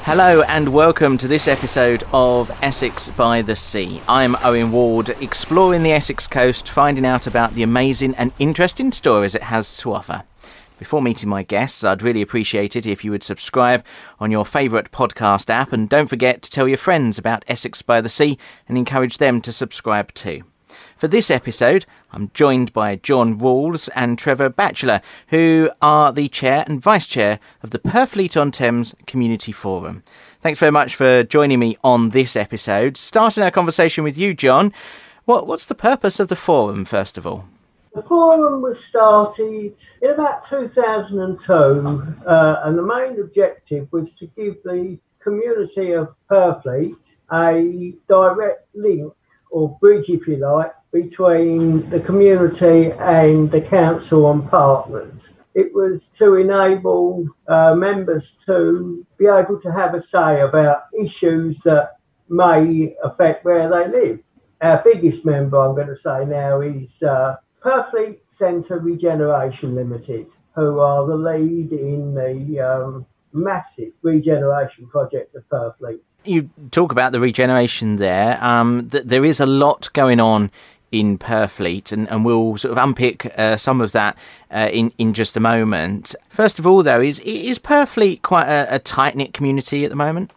Hello and welcome to this episode of Essex by the Sea. I'm Owen Ward, exploring the Essex coast, finding out about the amazing and interesting stories it has to offer. Before meeting my guests, I'd really appreciate it if you would subscribe on your favourite podcast app, and don't forget to tell your friends about Essex by the Sea and encourage them to subscribe too. For this episode, I'm joined by Rowles and Trevor Batchelor, who are the Chair and Vice Chair of the Purfleet-on-Thames Community Forum. Thanks very much for joining me on this episode. Starting our conversation with you, John, what's the purpose of the forum, first of all? The forum was started in about 2002, and the main objective was to give the community of Purfleet a direct link, or bridge if you like, between the community and the council and partners. It was to enable members to be able to have a say about issues that may affect where they live. Our biggest member, I'm going to say now, is Purfleet Centre Regeneration Limited, who are the lead in the massive regeneration project of Purfleets. You talk about the regeneration there. There is a lot going on in Purfleet, and we'll sort of unpick some of that in just a moment. First of all, though, is Purfleet quite a tight-knit community at the moment?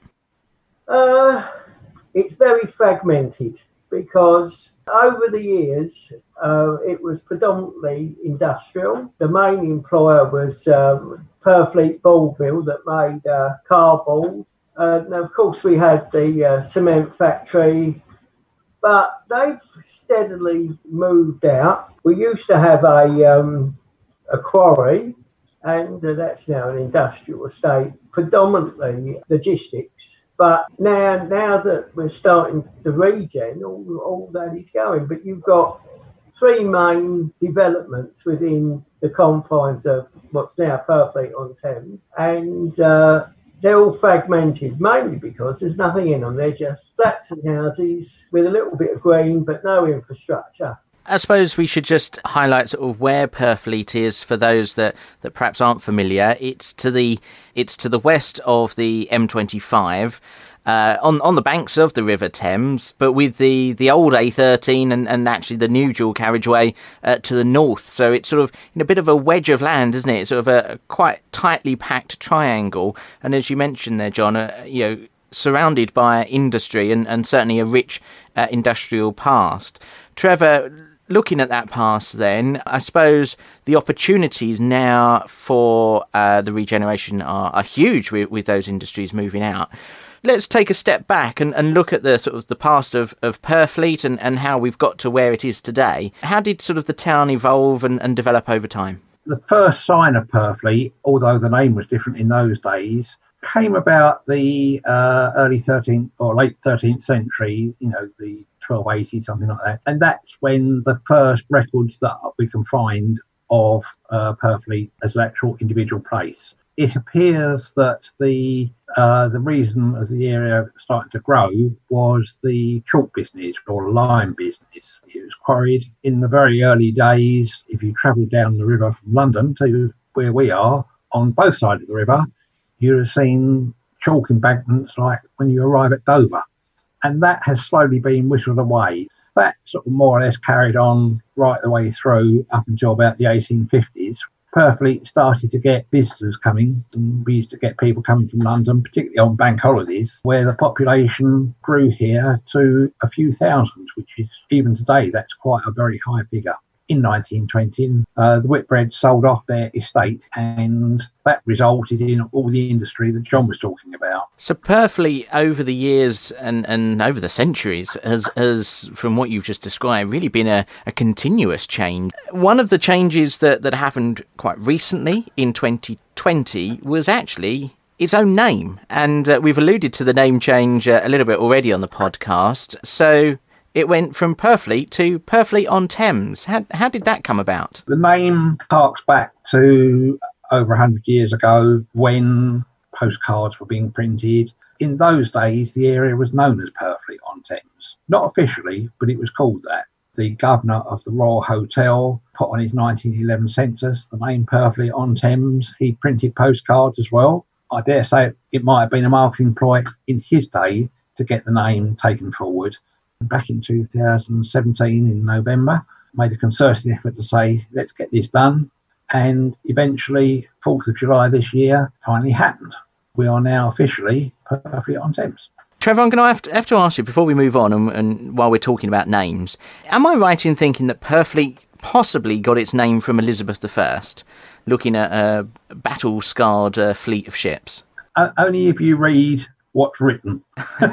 It's very fragmented because over the years it was predominantly industrial. The main employer was Purfleet Ball Mill that made cardboard. Now, of course, we had the cement factory, but they've steadily moved out. We used to have a quarry, and that's now an industrial estate, predominantly logistics. But now that we're starting the regen, all that is going. But you've got three main developments within the confines of what's now Purfleet-on-Thames, and they're all fragmented, mainly because there's nothing in them. They're just flats and houses with a little bit of green, but no infrastructure. I suppose we should just highlight sort of where Purfleet is for those that perhaps aren't familiar. It's to the west of the M25, on the banks of the River Thames, but with the old A13 and actually the new dual carriageway to the north. So it's sort of in a bit of a wedge of land, isn't it? It's sort of a quite tightly packed triangle. And as you mentioned there, John, surrounded by industry and certainly a rich industrial past. Trevor, looking at that past then, I suppose the opportunities now for the regeneration are huge with those industries moving out. Let's take a step back and look at the sort of the past of Purfleet and how we've got to where it is today. How did sort of the town evolve and develop over time? The first sign of Purfleet, although the name was different in those days, came about the early 13th or late 13th century, the 1280, something like that. And that's when the first records that we can find of Purfleet as an actual individual place. It appears that the reason of the area starting to grow was the chalk business or lime business. It was quarried in the very early days. If you travel down the river from London to where we are, on both sides of the river, you'd have seen chalk embankments like when you arrive at Dover. And that has slowly been whittled away. That sort of more or less carried on right the way through up until about the 1850s. Purfleet started to get visitors coming, and we used to get people coming from London, particularly on bank holidays, where the population grew here to a few thousand, which is, even today, that's quite a very high figure. In 1920, the Whitbreads sold off their estate, and that resulted in all the industry that John was talking about. So Purfleet, over the years and over the centuries, has, from what you've just described, really been a continuous change. One of the changes that happened quite recently in 2020 was actually its own name. And we've alluded to the name change a little bit already on the podcast. So it went from Purfleet to Purfleet-on-Thames. How did that come about? The name harks back to over 100 years ago when postcards were being printed. In those days, the area was known as Purfleet-on-Thames. Not officially, but it was called that. The governor of the Royal Hotel put on his 1911 census the name Purfleet-on-Thames. He printed postcards as well I dare say it might have been a marketing ploy in his day to get the name taken forward. Back in 2017 in November, made a concerted effort to say, let's get this done. And eventually, 4th of July this year, finally happened. We are now officially Purfleet-on-Thames. Trevor, I'm going to have to ask you, before we move on, and while we're talking about names, am I right in thinking that Purfleet possibly got its name from Elizabeth I, looking at a battle-scarred fleet of ships? Only if you read what's written. And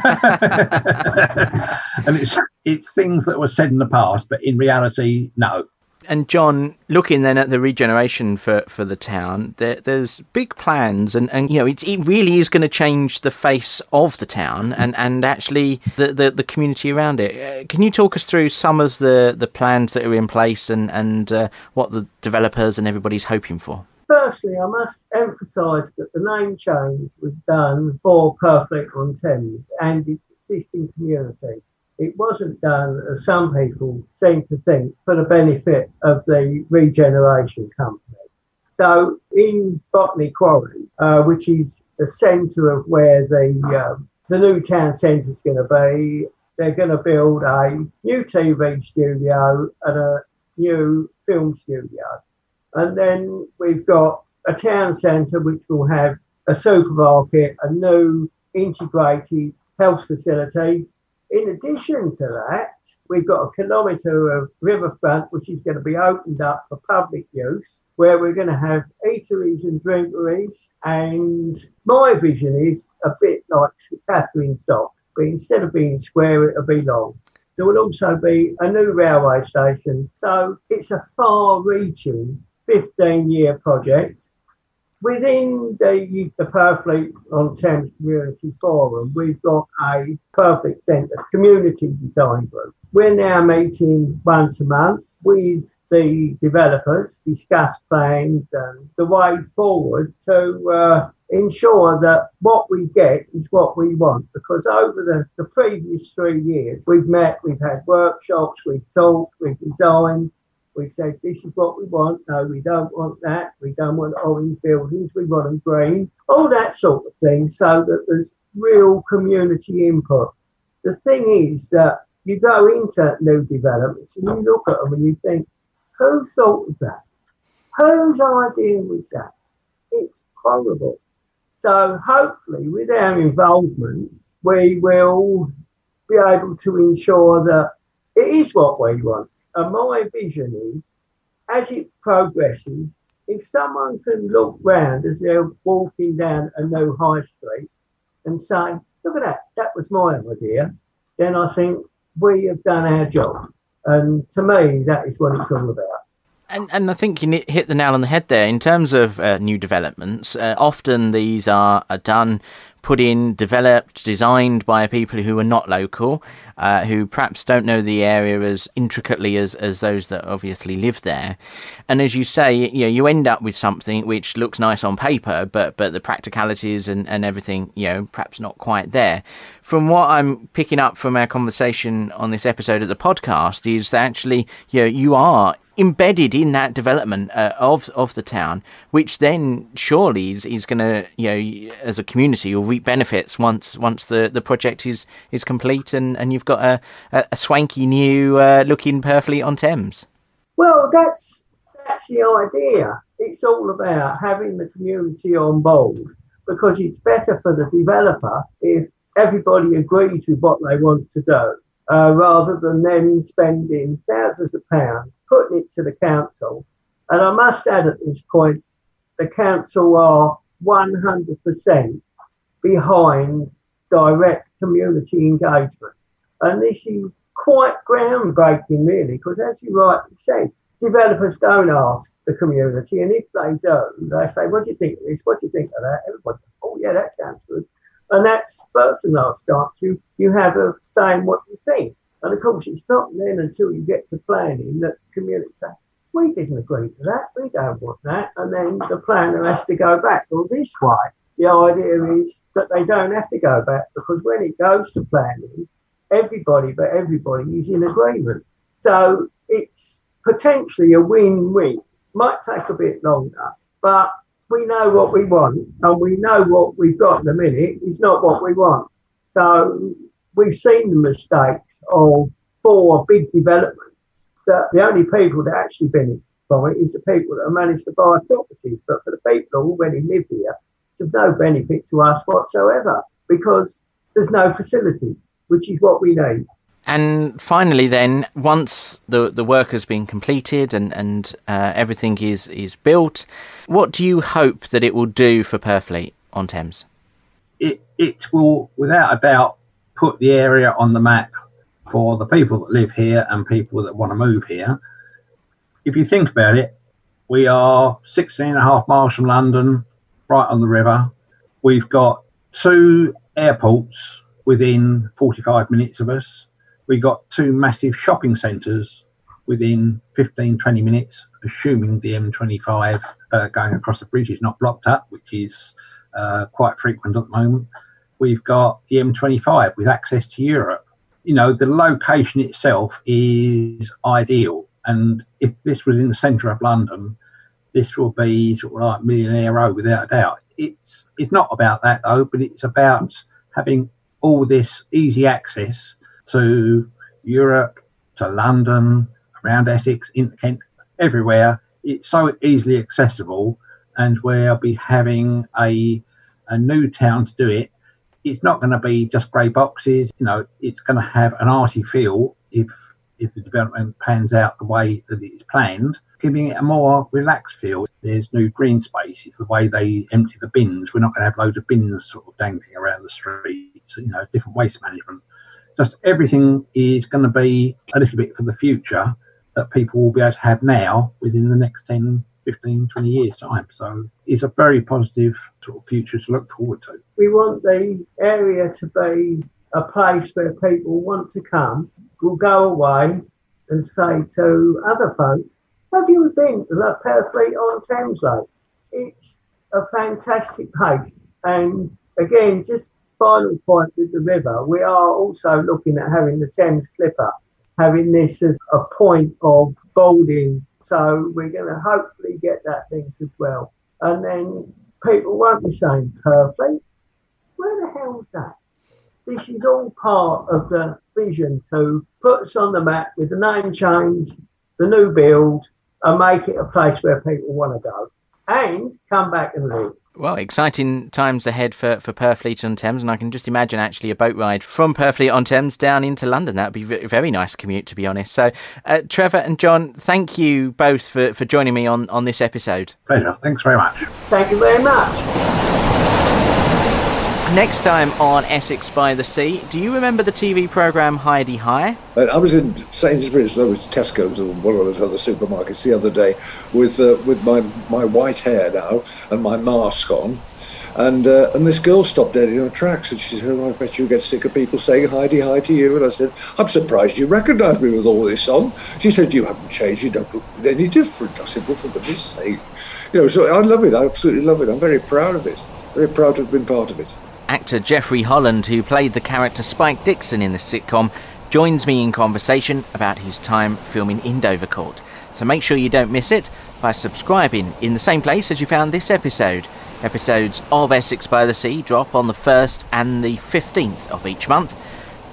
it's things that were said in the past, but in reality, no. And John, looking then at the regeneration for the town, there's big plans, and it really is going to change the face of the town and actually the community around it. Can you talk us through some of the plans that are in place and what the developers and everybody's hoping for? Firstly, I must emphasise that the name change was done for Purfleet-on-Thames and its existing community. It wasn't done, as some people seem to think, for the benefit of the Regeneration company. So in Botany Quarry, which is the centre of where the new town centre is going to be, they're going to build a new TV studio and a new film studio. And then we've got a town centre which will have a supermarket, a new integrated health facility. In addition to that, we've got a kilometre of riverfront which is going to be opened up for public use, where we're going to have eateries and drinkeries. And my vision is a bit like Catherine's Dock, but instead of being square, it'll be long. There will also be a new railway station. So it's a far-reaching 15-year project. Within the Purfleet-on-Thames Community Forum, we've got a Purfleet Centre community design group. We're now meeting once a month with the developers, discuss plans and the way forward to ensure that what we get is what we want. Because over the previous 3 years, we've met, we've had workshops, we've talked, we've designed. We've said, this is what we want. No, we don't want that. We don't want orange buildings. We want them green. All that sort of thing, so that there's real community input. The thing is that you go into new developments and you look at them and you think, who thought of that? Whose idea was that? It's horrible. So hopefully with our involvement, we will be able to ensure that it is what we want. And my vision is, as it progresses, if someone can look round as they're walking down a new high street and say, look at that was my idea, then I think we have done our job. And to me, that is what it's all about. And I think you hit the nail on the head there. In terms of new developments, often these are done, put in, developed, designed by people who are not local, who perhaps don't know the area as intricately as those that obviously live there. And as you say, you end up with something which looks nice on paper, but the practicalities and everything, perhaps not quite there. From what I'm picking up from our conversation on this episode of the podcast is that actually, you are embedded in that development of the town, which then surely is going to, as a community, you'll reap benefits once the project is complete and you've got a swanky new looking Purfleet-on-Thames. Well, that's the idea. It's all about having the community on board, because it's better for the developer if everybody agrees with what they want to do. Rather than them spending thousands of pounds putting it to the council. And I must add at this point, the council are 100% behind direct community engagement. And this is quite groundbreaking, really, because as you rightly said, developers don't ask the community. And if they do, they say, what do you think of this? What do you think of that? Everybody, oh, yeah, that sounds good. And that's first and last chance you have of saying what you think. And of course, it's not then until you get to planning that the community say, we didn't agree to that, we don't want that. And then the planner has to go back. Well, this way, the idea is that they don't have to go back, because when it goes to planning, everybody is in agreement. So it's potentially a win-win. Might take a bit longer, but we know what we want and we know what we've got in the minute is not what we want. So we've seen the mistakes of 4 big developments that the only people that actually benefit from it is the people that have managed to buy properties. But for the people who already live here, it's of no benefit to us whatsoever because there's no facilities, which is what we need. And finally then, once the work has been completed and everything is built, what do you hope that it will do for Purfleet-on-Thames? It will, without a doubt, put the area on the map for the people that live here and people that want to move here. If you think about it, we are 16.5 miles from London, right on the river. We've got 2 airports within 45 minutes of us. We've got 2 massive shopping centres within 15-20 minutes, assuming the M25 going across the bridge is not blocked up, which is quite frequent at the moment. We've got the M25 with access to Europe. You know, the location itself is ideal. And if this was in the centre of London, this will be sort of like Millionaire Row without a doubt. It's not about that though, but it's about having all this easy access to Europe, to London, around Essex, into Kent, everywhere. It's so easily accessible, and we'll be having a new town to do it. It's not going to be just grey boxes. You know, it's going to have an arty feel if the development pans out the way that it's planned, giving it a more relaxed feel. There's new green spaces, the way they empty the bins. We're not going to have loads of bins sort of dangling around the streets, you know, different waste management. Just everything is going to be a little bit for the future that people will be able to have now within the next 10, 15, 20 years' time. So it's a very positive sort of future to look forward to. We want the area to be a place where people want to come, will go away and say to other folk, have you been to the Purfleet-on-Thames Lake? It's a fantastic place. And again, just final point with the river, we are also looking at having the Thames Clipper, having this as a point of boarding. So we're going to hopefully get that linked as well. And then people won't be saying Purfleet. Where the hell's that? This is all part of the vision to put us on the map with the name change, the new build, and make it a place where people want to go and come back and live. Well, exciting times ahead for Purfleet-on-Thames, and I can just imagine actually a boat ride from Purfleet-on-Thames down into London. That would be a very nice commute, to be honest. So, Trevor and John, thank you both for joining me on this episode. Pleasure. Thanks very much. Thank you very much. Next time on Essex by the Sea, do you remember the TV programme Heidi High? I was in Sainsbury's, I was Tesco's or one of those other supermarkets the other day with my white hair now and my mask on. And this girl stopped dead in her tracks and she said, I bet you get sick of people saying Heidi High to you. And I said, I'm surprised you recognise me with all this on. She said, you haven't changed, you don't look any different. I said, well, for goodness sake. You know, so I love it, I absolutely love it. I'm very proud of it, very proud to have been part of it. Actor Geoffrey Holland, who played the character Spike Dixon in the sitcom, joins me in conversation about his time filming in Dovercourt. So make sure you don't miss it by subscribing in the same place as you found this episode. Episodes of Essex by the Sea drop on the 1st and the 15th of each month.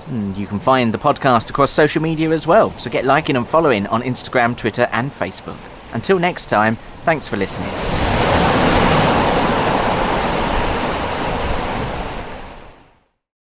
And you can find the podcast across social media as well, so get liking and following on Instagram, Twitter and Facebook. Until next time, thanks for listening.